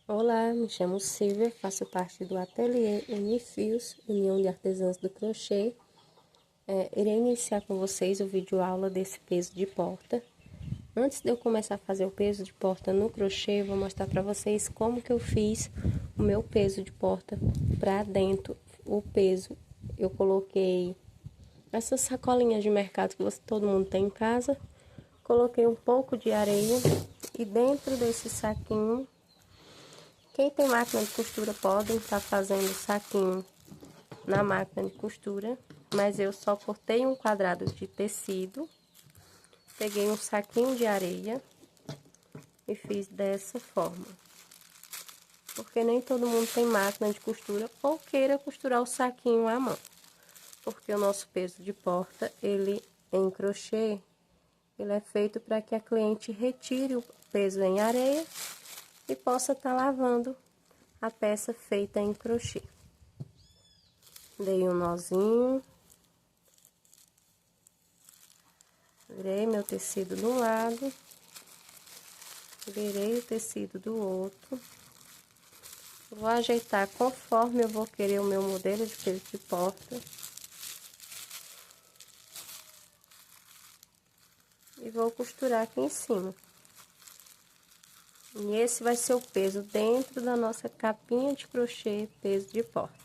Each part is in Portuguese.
Olá, me chamo Silvia, faço parte do ateliê Unifios, União de Artesãs do Crochê. Irei iniciar com vocês o vídeo aula desse peso de porta. Antes de eu começar a fazer o peso de porta no crochê, eu vou mostrar para vocês como que eu fiz o meu peso de porta para dentro. O peso, eu coloquei essas sacolinhas de mercado que todo mundo tem em casa, coloquei um pouco de areia e dentro desse saquinho, quem tem máquina de costura pode estar fazendo saquinho na máquina de costura, mas eu só cortei um quadrado de tecido, peguei um saquinho de areia e fiz dessa forma. Porque nem todo mundo tem máquina de costura ou queira costurar o saquinho à mão. Porque o nosso peso de porta, ele em crochê, ele é feito para que a cliente retire o peso em areia e possa estar lavando a peça feita em crochê. Dei um nozinho, virei meu tecido de um lado, virei o tecido do outro. Vou ajeitar conforme eu vou querer o meu modelo de peso de porta. E vou costurar aqui em cima. E esse vai ser o peso dentro da nossa capinha de crochê, peso de porta.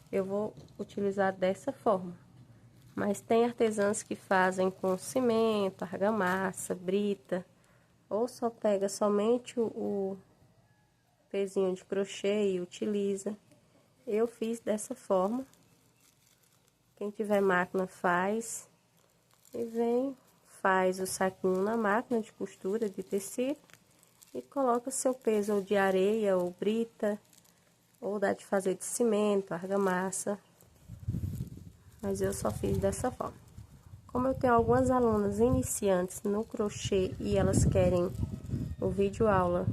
Eu vou utilizar dessa forma. Mas tem artesãs que fazem com cimento, argamassa, brita, ou só pega somente o pezinho de crochê e utiliza. Eu fiz dessa forma. Quem tiver máquina faz. E vem, faz o saquinho na máquina de costura de tecido. E coloca seu peso ou de areia ou brita, ou dá de fazer de cimento, argamassa. Mas eu só fiz dessa forma. Como eu tenho algumas alunas iniciantes no crochê e elas querem o vídeo aula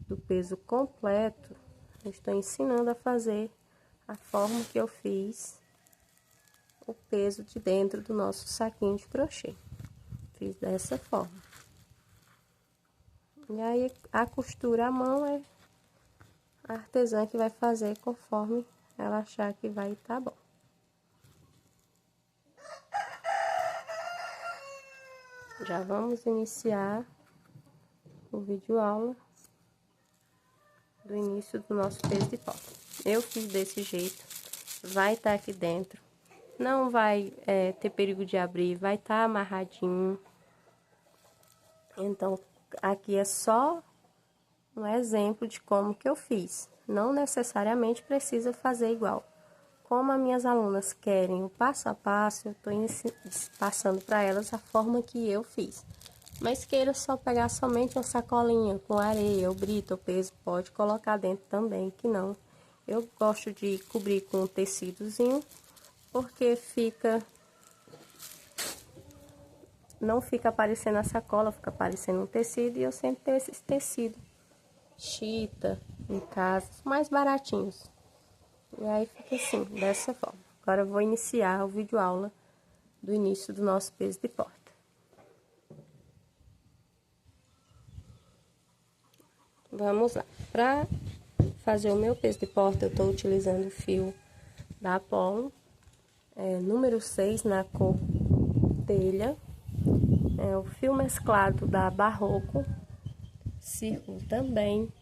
do peso completo, eu estou ensinando a fazer a forma que eu fiz o peso de dentro do nosso saquinho de crochê. Fiz dessa forma. E aí, a costura à mão é a artesã que vai fazer conforme ela achar que vai estar bom. Já vamos iniciar o vídeo aula do início do nosso peso de porta. Eu fiz desse jeito, vai estar aqui dentro, não vai ter perigo de abrir, vai estar amarradinho. Então, aqui é só um exemplo de como que eu fiz. Não necessariamente precisa fazer igual. Como as minhas alunas querem o passo a passo, eu estou passando para elas a forma que eu fiz. Mas queira só pegar somente uma sacolinha com areia, ou brita, ou peso, pode colocar dentro também, que não. Eu gosto de cobrir com um tecidozinho, porque não fica aparecendo a sacola, fica aparecendo um tecido, e eu sempre tenho esse tecido chita em casa, mais baratinhos. E aí fica assim, dessa forma. Agora eu vou iniciar o vídeo aula do início do nosso peso de porta. Vamos lá. Para fazer o meu peso de porta, eu estou utilizando o fio da Apollo, número 6 na cor telha. O fio mesclado da Barroco, círculo também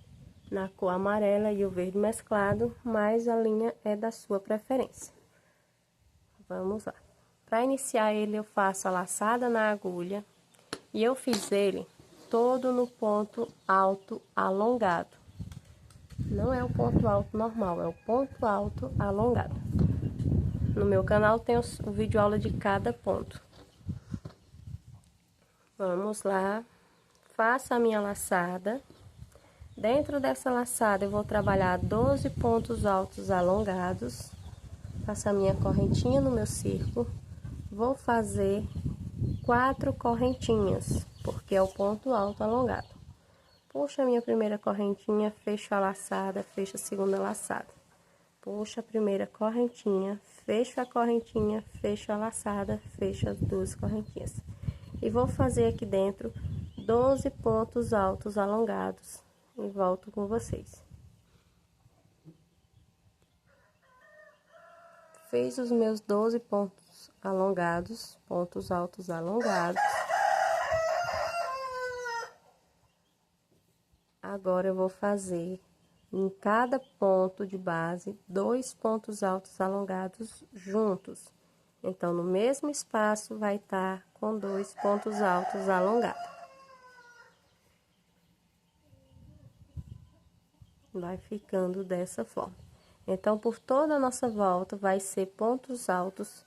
na cor amarela e o verde mesclado, mas a linha é da sua preferência. Vamos lá. Para iniciar ele, eu faço a laçada na agulha e eu fiz ele todo no ponto alto alongado. Não é o ponto alto normal, é o ponto alto alongado. No meu canal tem o vídeo aula de cada ponto. Vamos lá. Faço a minha laçada. Dentro dessa laçada eu vou trabalhar 12 pontos altos alongados. Faço a minha correntinha no meu círculo. Vou fazer 4 correntinhas, porque é o ponto alto alongado. Puxo a minha primeira correntinha, fecho a laçada, fecho a segunda laçada. Puxo a primeira correntinha, fecho a correntinha, fecho a laçada, fecho as duas correntinhas. E vou fazer aqui dentro 12 pontos altos alongados, e volto com vocês. Fiz os meus 12 pontos alongados, pontos altos alongados. Agora eu vou fazer em cada ponto de base 2 pontos altos alongados juntos. Então, no mesmo espaço vai estar com 2 pontos altos alongados. Vai ficando dessa forma. Então, por toda a nossa volta, vai ser pontos altos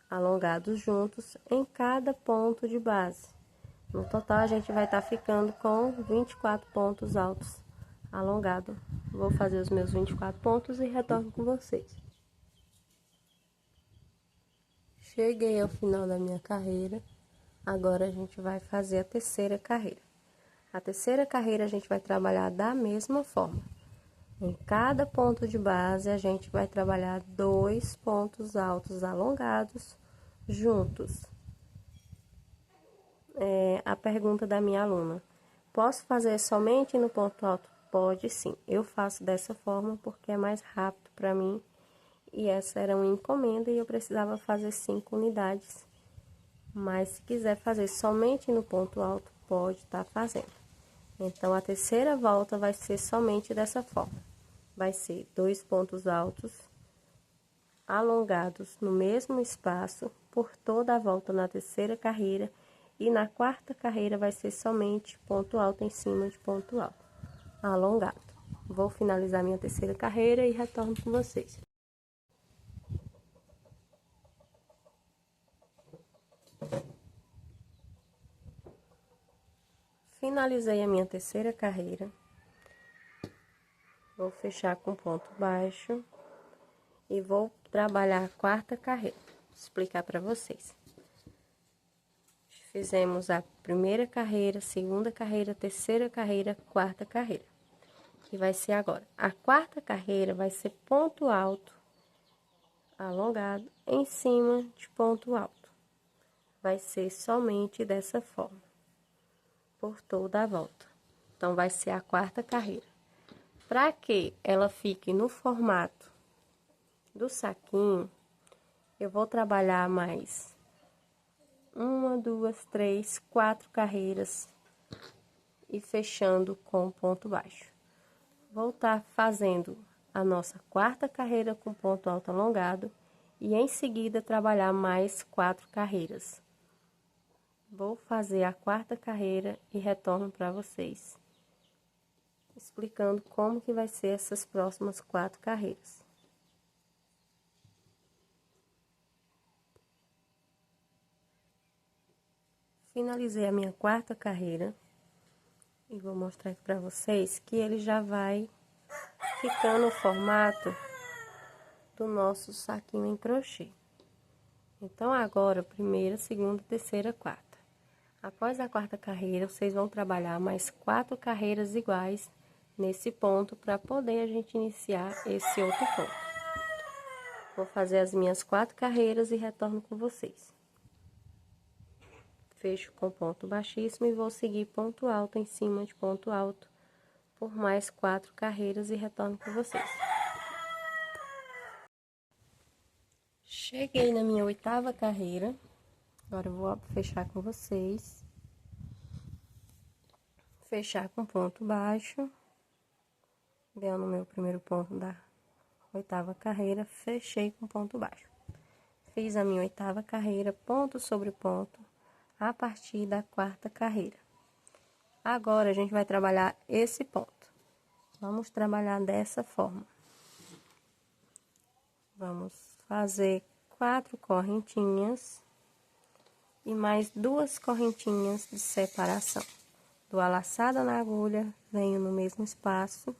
alongados juntos em cada ponto de base. No total, a gente vai estar ficando com 24 pontos altos alongados. Vou fazer os meus 24 pontos e retorno com vocês. Cheguei ao final da minha carreira. Agora, a gente vai fazer a terceira carreira. A terceira carreira, a gente vai trabalhar da mesma forma. Em cada ponto de base, a gente vai trabalhar 2 pontos altos alongados juntos. A pergunta da minha aluna: posso fazer somente no ponto alto? Pode sim, eu faço dessa forma porque é mais rápido para mim. E essa era uma encomenda e eu precisava fazer 5 unidades. Mas se quiser fazer somente no ponto alto, pode estar fazendo. Então, a terceira volta vai ser somente dessa forma. Vai ser 2 pontos altos alongados no mesmo espaço por toda a volta na terceira carreira, e na quarta carreira vai ser somente ponto alto em cima de ponto alto alongado. Vou finalizar minha terceira carreira e retorno com vocês. Finalizei a minha terceira carreira. Vou fechar com ponto baixo e vou trabalhar a quarta carreira. Vou explicar para vocês. Fizemos a primeira carreira, segunda carreira, terceira carreira, quarta carreira. Que vai ser agora. A quarta carreira vai ser ponto alto alongado em cima de ponto alto. Vai ser somente dessa forma, por toda a volta. Então, vai ser a quarta carreira. Para que ela fique no formato do saquinho, eu vou trabalhar mais 1, 2, 3, 4 carreiras e fechando com ponto baixo. Vou estar fazendo a nossa quarta carreira com ponto alto alongado e em seguida trabalhar mais 4 carreiras. Vou fazer a quarta carreira e retorno para vocês, explicando como que vai ser essas próximas 4 carreiras. Finalizei a minha quarta carreira e vou mostrar aqui para vocês que ele já vai ficando o formato do nosso saquinho em crochê. Então, agora, primeira, segunda, terceira, quarta. Após a quarta carreira, vocês vão trabalhar mais 4 carreiras iguais nesse ponto para poder a gente iniciar esse outro ponto. Vou fazer as minhas 4 carreiras e retorno com vocês. Fecho com ponto baixíssimo e vou seguir ponto alto em cima de ponto alto por mais 4 carreiras e retorno com vocês. Cheguei na minha 8ª carreira. Agora eu vou fechar com vocês. Fechar com ponto baixo. Deu no meu primeiro ponto da 8ª carreira, fechei com ponto baixo. Fiz a minha 8ª carreira, ponto sobre ponto, a partir da 4ª carreira. Agora, a gente vai trabalhar esse ponto. Vamos trabalhar dessa forma. Vamos fazer 4 correntinhas e mais 2 correntinhas de separação. Dou a laçada na agulha, venho no mesmo espaço,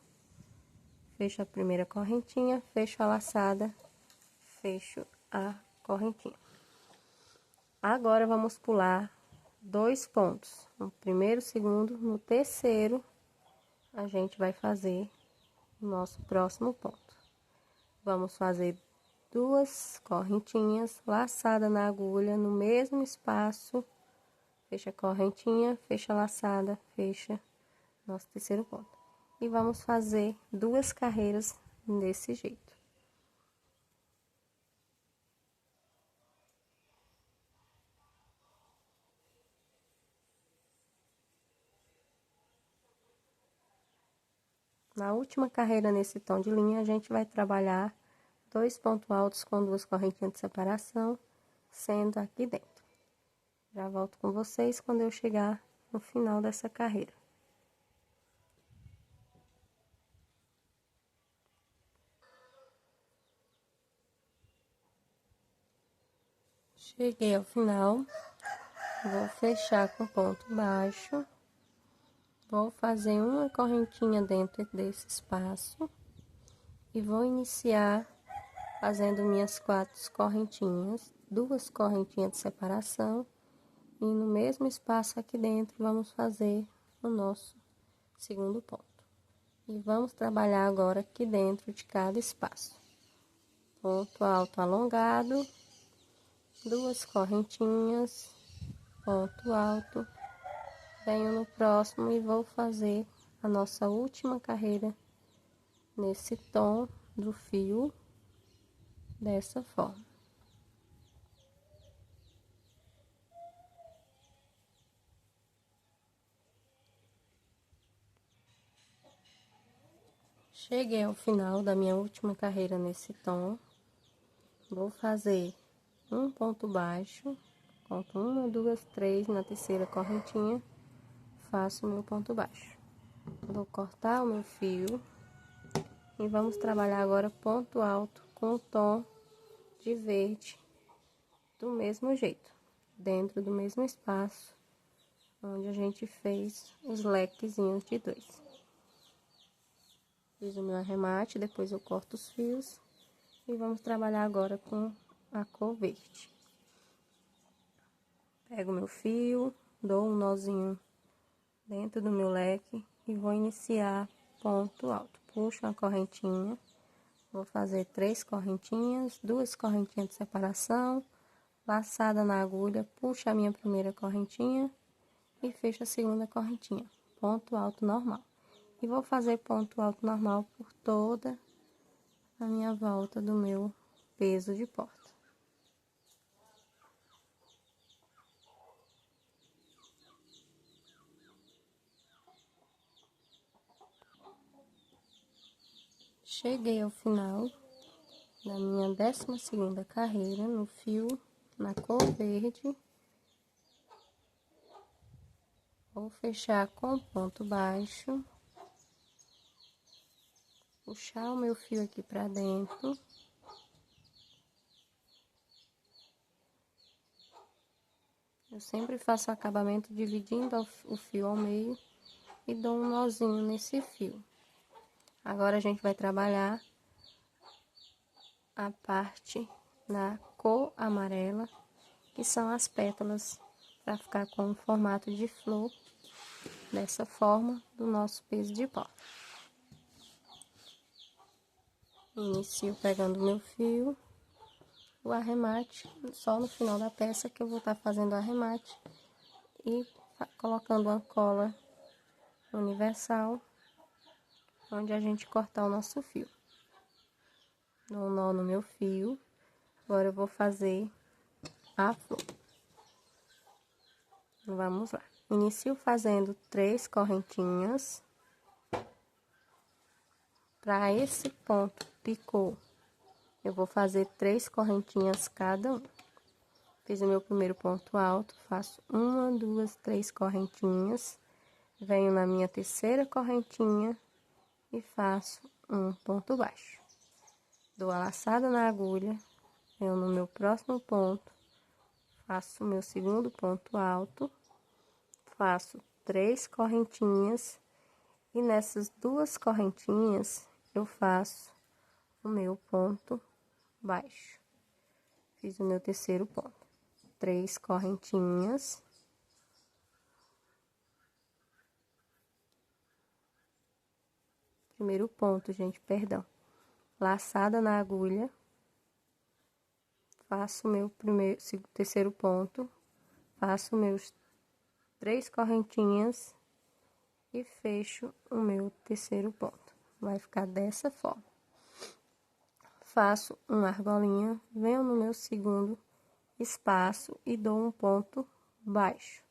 fecho a primeira correntinha, fecho a laçada, fecho a correntinha. Agora, vamos pular 2 pontos, no primeiro, segundo, no terceiro, a gente vai fazer o nosso próximo ponto. Vamos fazer 2 correntinhas, laçada na agulha, no mesmo espaço, fecha a correntinha, fecha a laçada, fecha nosso terceiro ponto. e vamos fazer 2 carreiras desse jeito. Na última carreira nesse tom de linha, a gente vai trabalhar 2 pontos altos com 2 correntinhas de separação, sendo aqui dentro. Já volto com vocês quando eu chegar no final dessa carreira. Cheguei ao final, vou fechar com ponto baixo, vou fazer uma correntinha dentro desse espaço e vou iniciar fazendo minhas 4 correntinhas, 2 correntinhas de separação, e no mesmo espaço aqui dentro vamos fazer o nosso segundo ponto. E vamos trabalhar agora aqui dentro de cada espaço. Ponto alto alongado, 2 correntinhas, ponto alto, venho no próximo e vou fazer a nossa última carreira nesse tom do fio, dessa forma. Cheguei ao final da minha última carreira nesse tom, vou fazer um ponto baixo, conto 1, 2, 3 na terceira correntinha, faço o meu ponto baixo. Vou cortar o meu fio e vamos trabalhar agora ponto alto com o tom de verde do mesmo jeito, dentro do mesmo espaço onde a gente fez os lequezinhos de 2. Fiz o meu arremate, depois eu corto os fios e vamos trabalhar agora com a cor verde. Pego meu fio, dou um nozinho dentro do meu leque e vou iniciar ponto alto. Puxo uma correntinha, vou fazer 3 correntinhas, 2 correntinhas de separação, laçada na agulha, puxo a minha primeira correntinha e fecho a segunda correntinha, ponto alto normal. E vou fazer ponto alto normal por toda a minha volta do meu peso de porta. Cheguei ao final da minha 12ª carreira no fio, na cor verde. Vou fechar com ponto baixo. Puxar o meu fio aqui pra dentro. Eu sempre faço o acabamento dividindo o fio ao meio e dou um nozinho nesse fio. Agora a gente vai trabalhar a parte na cor amarela, que são as pétalas, para ficar com o formato de flor, dessa forma, do nosso peso de porta. Inicio pegando meu fio, o arremate, só no final da peça que eu vou estar fazendo o arremate e colocando uma cola universal, onde a gente cortar o nosso fio. Dou um nó no meu fio, agora eu vou fazer a flor. Vamos lá. Inicio fazendo 3 correntinhas. Para esse ponto picô, eu vou fazer 3 correntinhas cada um. Fiz o meu primeiro ponto alto, faço 1, 2, 3 correntinhas. Venho na minha terceira correntinha e faço um ponto baixo. Dou a laçada na agulha, venho no meu próximo ponto, faço o meu segundo ponto alto, faço 3 correntinhas e nessas 2 correntinhas eu faço o meu ponto baixo. Fiz o meu terceiro ponto, 3 correntinhas. Primeiro ponto, gente, perdão. Laçada na agulha. Faço o meu terceiro ponto. Faço meus 3 correntinhas e fecho o meu terceiro ponto. Vai ficar dessa forma. Faço uma argolinha, venho no meu segundo espaço e dou um ponto baixo.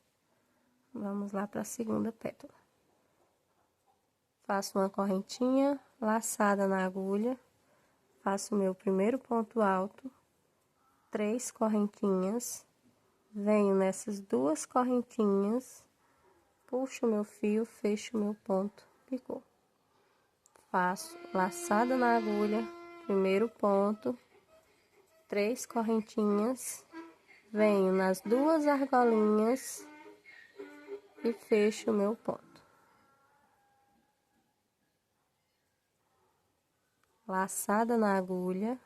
Vamos lá para a segunda pétala. Faço uma correntinha laçada na agulha, faço o meu primeiro ponto alto, 3 correntinhas, venho nessas 2 correntinhas, puxo o meu fio, fecho o meu ponto, picô. Faço laçada na agulha, primeiro ponto, 3 correntinhas, venho nas 2 argolinhas e fecho o meu ponto. Laçada na agulha.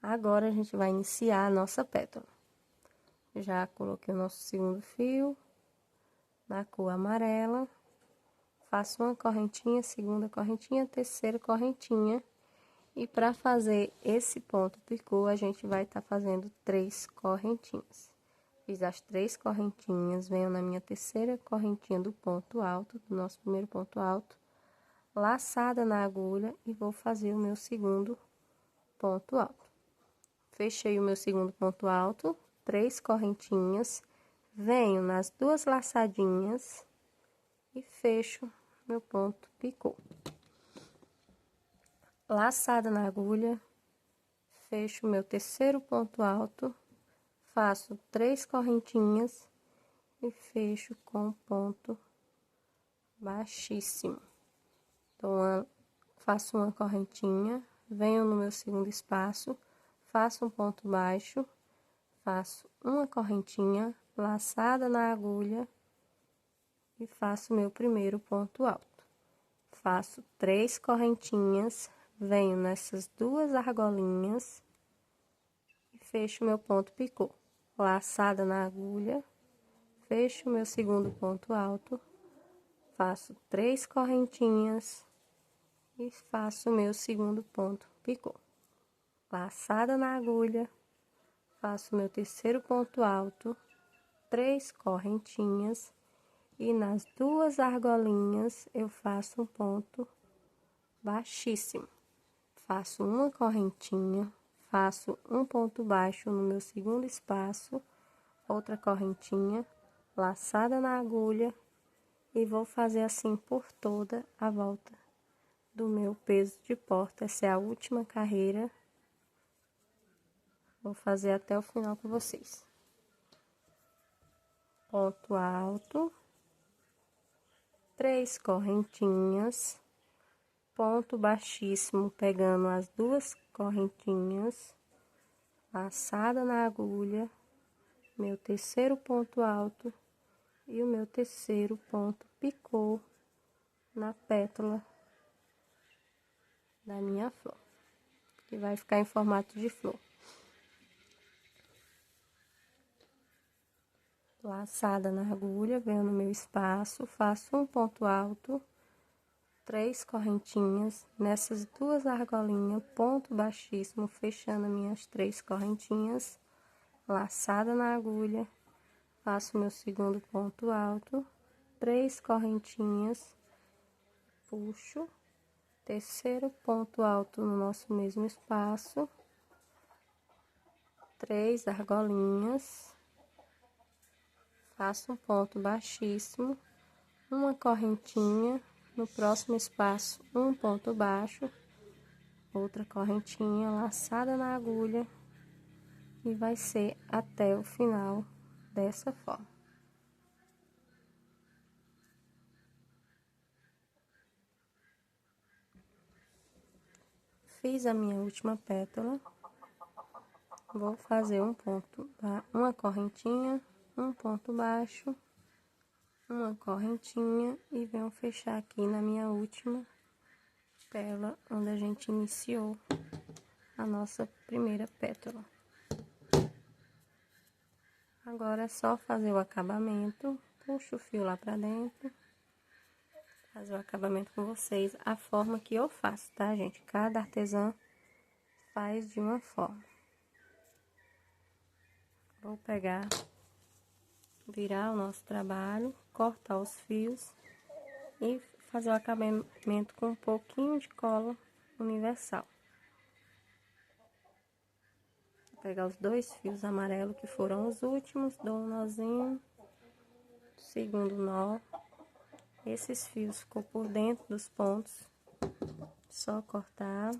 Agora, a gente vai iniciar a nossa pétala. Já coloquei o nosso segundo fio na cor amarela. Faço uma correntinha, segunda correntinha, terceira correntinha. E para fazer esse ponto picô, a gente vai estar fazendo 3 correntinhas. Fiz as 3 correntinhas, venho na minha terceira correntinha do ponto alto, do nosso primeiro ponto alto, laçada na agulha e vou fazer o meu segundo ponto alto. Fechei o meu segundo ponto alto, 3 correntinhas, venho nas 2 laçadinhas e fecho meu ponto picô. Laçada na agulha, fecho o meu terceiro ponto alto, faço 3 correntinhas e fecho com ponto baixíssimo. Então, faço uma correntinha, venho no meu segundo espaço, faço um ponto baixo, faço uma correntinha, laçada na agulha e faço meu primeiro ponto alto. Faço 3 correntinhas, venho nessas 2 argolinhas e fecho meu ponto picô. Laçada na agulha, fecho meu segundo ponto alto, faço 3 correntinhas e faço meu segundo ponto picô. Laçada na agulha, faço meu terceiro ponto alto, 3 correntinhas e nas 2 argolinhas eu faço um ponto baixíssimo. Faço uma correntinha, faço um ponto baixo no meu segundo espaço, outra correntinha, laçada na agulha e vou fazer assim por toda a volta do meu peso de porta. Essa é a última carreira. Vou fazer até o final com vocês. Ponto alto, 3 correntinhas, ponto baixíssimo, pegando as 2 correntinhas, laçada na agulha, meu terceiro ponto alto e o meu terceiro ponto picô na pétala da minha flor, que vai ficar em formato de flor. Laçada na agulha, venho no meu espaço, faço um ponto alto, 3 correntinhas, nessas 2 argolinhas, ponto baixíssimo, fechando minhas 3 correntinhas, laçada na agulha, faço meu segundo ponto alto, 3 correntinhas, puxo, terceiro ponto alto no nosso mesmo espaço, 3 argolinhas, faço um ponto baixíssimo, uma correntinha, no próximo espaço um ponto baixo, outra correntinha, laçada na agulha e vai ser até o final dessa forma. Fiz a minha última pétala, vou fazer um ponto, uma correntinha, um ponto baixo, uma correntinha e venho fechar aqui na minha última pétala, onde a gente iniciou a nossa primeira pétala. Agora é só fazer o acabamento, puxo o fio lá pra dentro, fazer o acabamento com vocês, a forma que eu faço, tá, gente? Cada artesã faz de uma forma. Vou pegar, virar o nosso trabalho, cortar os fios e fazer o acabamento com um pouquinho de cola universal. Vou pegar os 2 fios amarelos que foram os últimos, dou um nozinho, segundo nó. Esses fios ficou por dentro dos pontos, só cortar.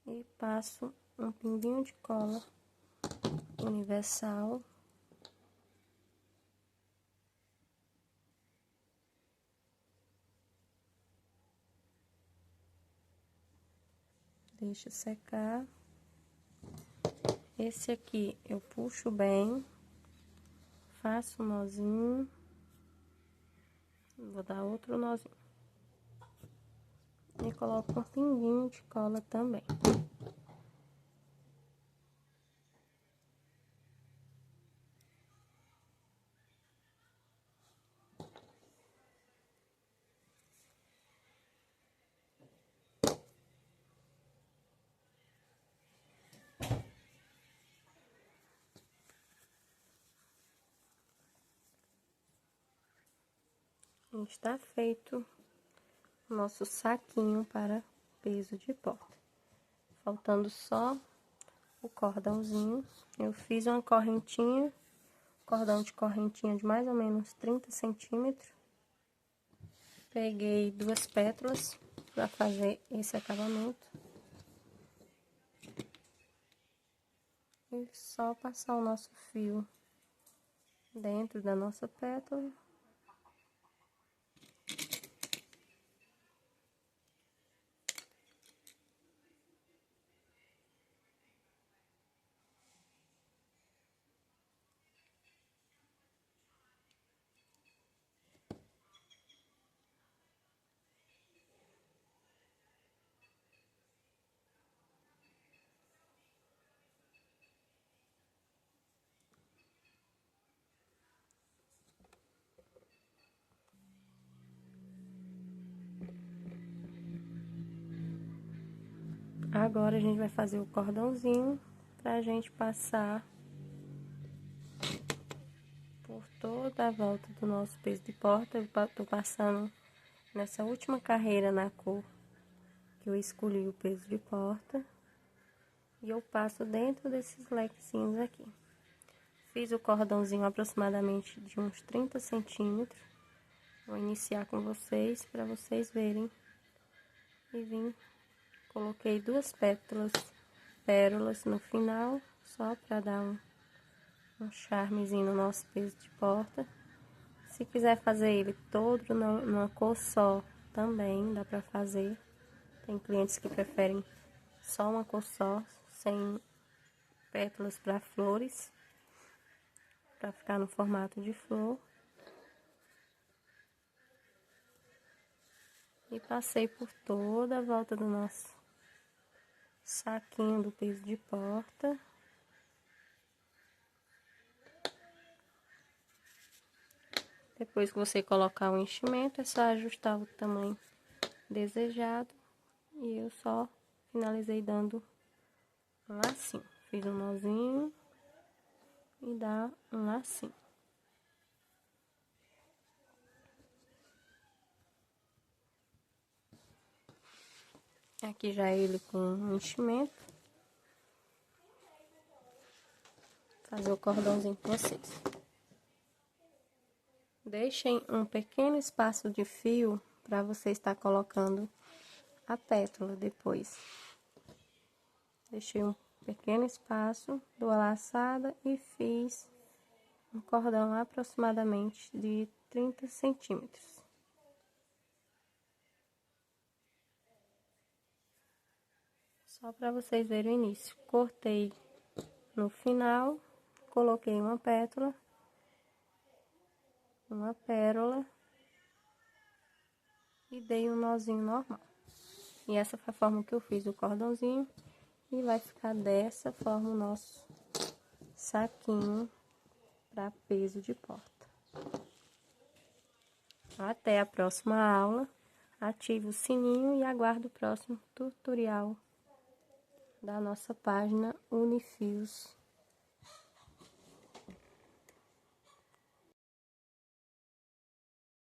E passo um pinguinho de cola universal. Deixo secar. Esse aqui eu puxo bem, faço um nozinho, vou dar outro nozinho. E coloco um pinguinho de cola também. Está feito o nosso saquinho para peso de porta. Faltando só o cordãozinho. Eu fiz uma correntinha, cordão de correntinha de mais ou menos 30 centímetros. Peguei 2 pétalas para fazer esse acabamento. E só passar o nosso fio dentro da nossa pétala. Agora a gente vai fazer o cordãozinho pra gente passar por toda a volta do nosso peso de porta. Eu tô passando nessa última carreira na cor que eu escolhi o peso de porta. E eu passo dentro desses lequezinhos aqui. Fiz o cordãozinho aproximadamente de uns 30 centímetros. Vou iniciar com vocês, para vocês verem. E vim, coloquei 2 pérolas no final, só para dar um charmezinho no nosso peso de porta. Se quiser fazer ele todo numa cor só, também dá para fazer. Tem clientes que preferem só uma cor só, sem pétalas para flores, para ficar no formato de flor. E passei por toda a volta do nosso saquinho do peso de porta. Depois que você colocar o enchimento, é só ajustar o tamanho desejado. E eu só finalizei dando um lacinho. Fiz um nozinho e dá um lacinho. Aqui já ele com enchimento. Fazer o cordãozinho com vocês. Deixem um pequeno espaço de fio para você estar colocando a pétala depois. Deixei um pequeno espaço, dou a laçada e fiz um cordão aproximadamente de 30 centímetros. Só para vocês verem o início. Cortei no final, coloquei uma pérola e dei um nozinho normal. E essa foi a forma que eu fiz o cordãozinho. E vai ficar dessa forma o nosso saquinho para peso de porta. Até a próxima aula. Ative o sininho e aguarde o próximo tutorial da nossa página Unifios.